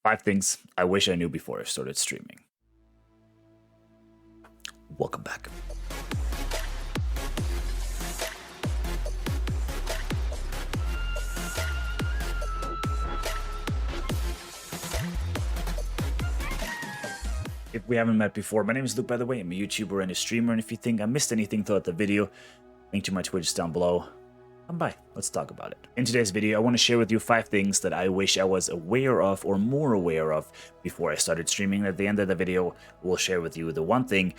5 things I wish I knew before I started streaming. Welcome back. If we haven't met before, my name is Luke, by the way. I'm a YouTuber and a streamer, and if you think I missed anything throughout the video, link to my Twitch is down below. Come by, let's talk about it. In today's video, I want to share with you 5 things that I wish I was aware of or more aware of before I started streaming. At the end of the video, we'll share with you the one thing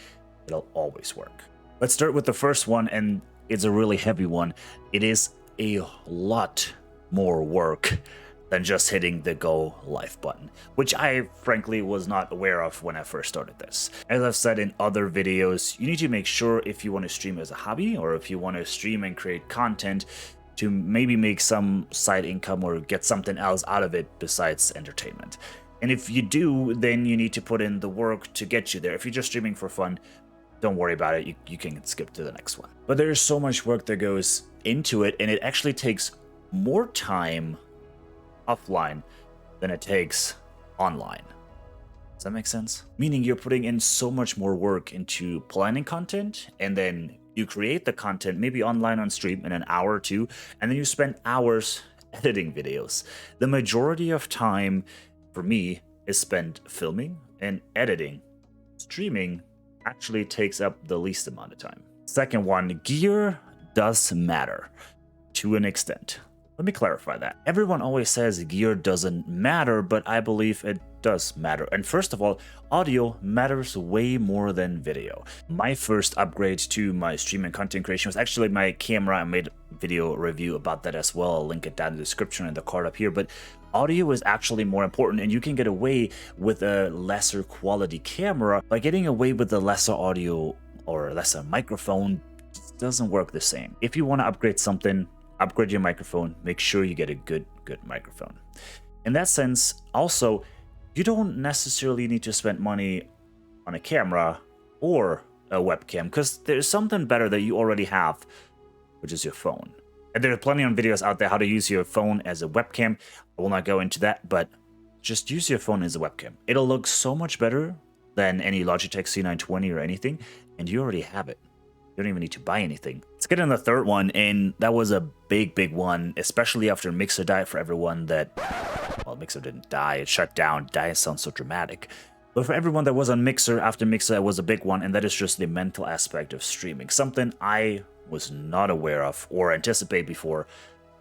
that'll always work. Let's start with the first one, and it's a really heavy one. It is a lot more work than just hitting the go live button, which I frankly was not aware of when I first started this. As I've said in other videos, you need to make sure if you want to stream as a hobby or if you want to stream and create content to maybe make some side income or get something else out of it besides entertainment. And if you do, then you need to put in the work to get you there. If you're just streaming for fun, don't worry about it, you can skip to the next one. But there's so much work that goes into it, and it actually takes more time offline than it takes online. Does that make sense? Meaning you're putting in so much more work into planning content, and then you create the content maybe online on stream in an hour or two, and then you spend hours editing videos. The majority of time for me is spent filming and editing. Streaming actually takes up the least amount of time. Second one, gear does matter to an extent. Let me clarify that. Everyone always says gear doesn't matter, but I believe it does matter. And first of all, audio matters way more than video. My first upgrade to my streaming content creation was actually my camera. I made a video review about that as well. I'll link it down in the description and the card up here. But audio is actually more important, and you can get away with a lesser quality camera. By getting away with the lesser audio or lesser microphone, it doesn't work the same. If you want to upgrade something, upgrade your microphone, make sure you get a good microphone. In that sense, also, you don't necessarily need to spend money on a camera or a webcam, because there's something better that you already have, which is your phone. And there are plenty of videos out there how to use your phone as a webcam. I will not go into that, but just use your phone as a webcam. It'll look so much better than any Logitech C920 or anything, and you already have it. You don't even need to buy anything. Let's get in the third one, and that was a big one, especially after Mixer died for everyone that, well, Mixer didn't die, it shut down. Die sounds so dramatic. But for everyone that was on Mixer, after Mixer, it was a big one, and that is just the mental aspect of streaming. Something I was not aware of or anticipate before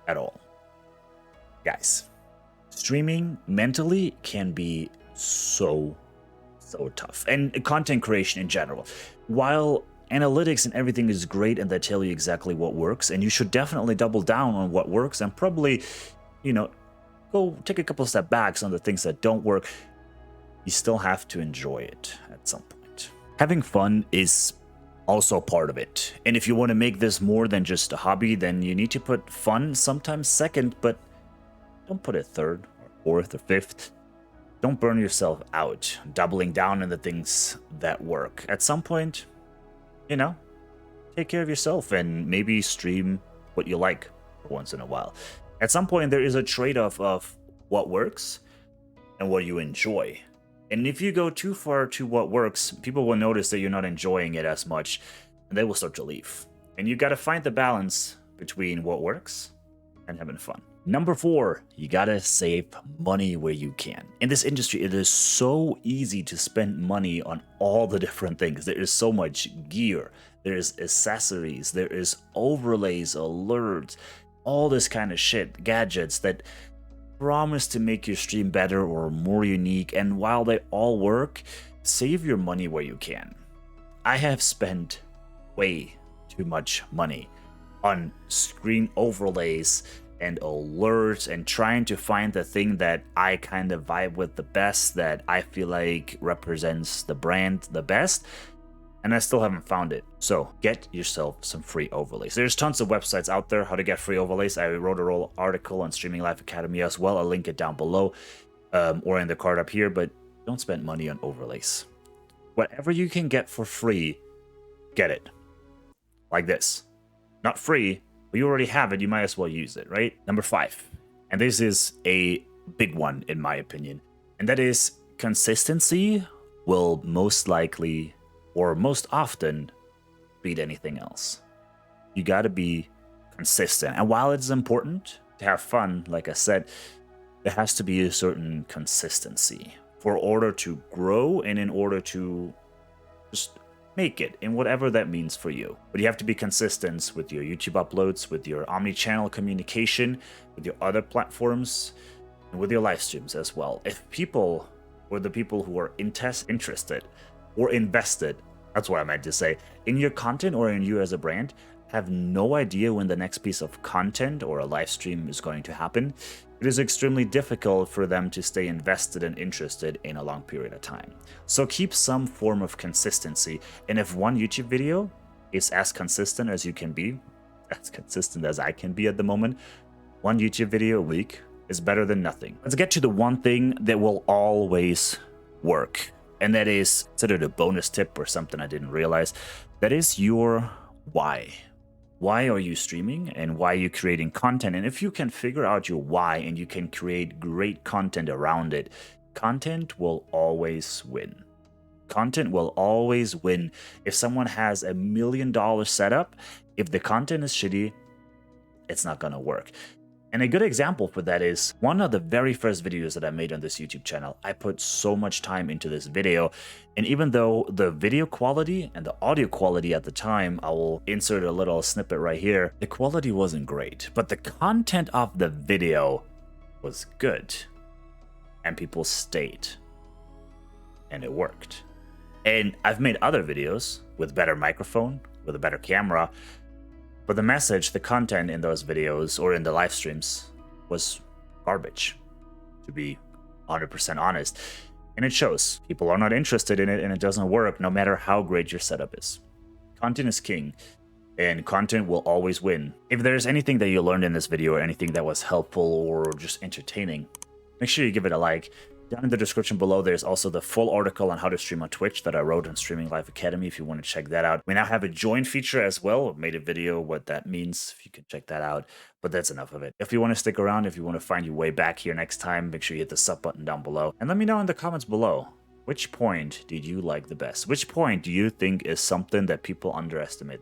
at all. Guys, streaming mentally can be so tough. And content creation in general. While analytics and everything is great and they tell you exactly what works, and you should definitely double down on what works and probably, go take a couple of step backs on the things that don't work, you still have to enjoy it at some point. Having fun is also part of it. And if you want to make this more than just a hobby, then you need to put fun sometimes second, but don't put it third or fourth or fifth. Don't burn yourself out doubling down on the things that work. At some point, take care of yourself and maybe stream what you like for once in a while. At some point, there is a trade-off of what works and what you enjoy. And if you go too far to what works, people will notice that you're not enjoying it as much, and they will start to leave. And you got to find the balance between what works and having fun. Number 4, you gotta save money where you can. In this industry, it is so easy to spend money on all the different things. There is so much gear, there is accessories, there is overlays, alerts, all this kind of shit, gadgets that promise to make your stream better or more unique. And while they all work, save your money where you can. I have spent way too much money on screen overlays and alerts and trying to find the thing that I kind of vibe with the best, that I feel like represents the brand the best, and I still haven't found it. So get yourself some free overlays. There's tons of websites out there how to get free overlays. I wrote a whole article on Streaming Life Academy as well. I'll link it down below or in the card up here, but don't spend money on overlays. Whatever you can get for free, get it. Like this. Not free, but you already have it, you might as well use it, right? Number 5, and this is a big one in my opinion. And that is, consistency will most likely or most often beat anything else. You got to be consistent. And while it's important to have fun, like I said, there has to be a certain consistency for order to grow and in order to just make it in whatever that means for you. But you have to be consistent with your YouTube uploads, with your omni-channel communication, with your other platforms, and with your live streams as well. If people, or the people who are interested or invested, that's what I meant to say, in your content or in you as a brand, have no idea when the next piece of content or a live stream is going to happen, it is extremely difficult for them to stay invested and interested in a long period of time. So keep some form of consistency. And if one YouTube video is as consistent as you can be, as consistent as I can be at the moment, one YouTube video a week is better than nothing. Let's get to the one thing that will always work. And that is considered a bonus tip or something I didn't realize. That is your why. Why are you streaming and why are you creating content? And if you can figure out your why and you can create great content around it, content will always win. Content will always win. If someone has $1 million setup, if the content is shitty, it's not gonna work. And a good example for that is one of the very first videos that I made on this YouTube channel. I put so much time into this video, and even though the video quality and the audio quality at the time, I will insert a little snippet right here, the quality wasn't great, but the content of the video was good, and people stayed, and it worked. And I've made other videos with better microphone, with a better camera, but the message, the content in those videos or in the live streams was garbage, to be 100% honest. And it shows. People are not interested in it and it doesn't work no matter how great your setup is. Content is king, and content will always win. If there's anything that you learned in this video or anything that was helpful or just entertaining, make sure you give it a like. Down in the description below, there's also the full article on how to stream on Twitch that I wrote on Streaming Live Academy if you want to check that out. We now have a join feature as well. I've made a video what that means if you can check that out. But that's enough of it. If you want to stick around, if you want to find your way back here next time, make sure you hit the sub button down below. And let me know in the comments below, which point did you like the best? Which point do you think is something that people underestimate?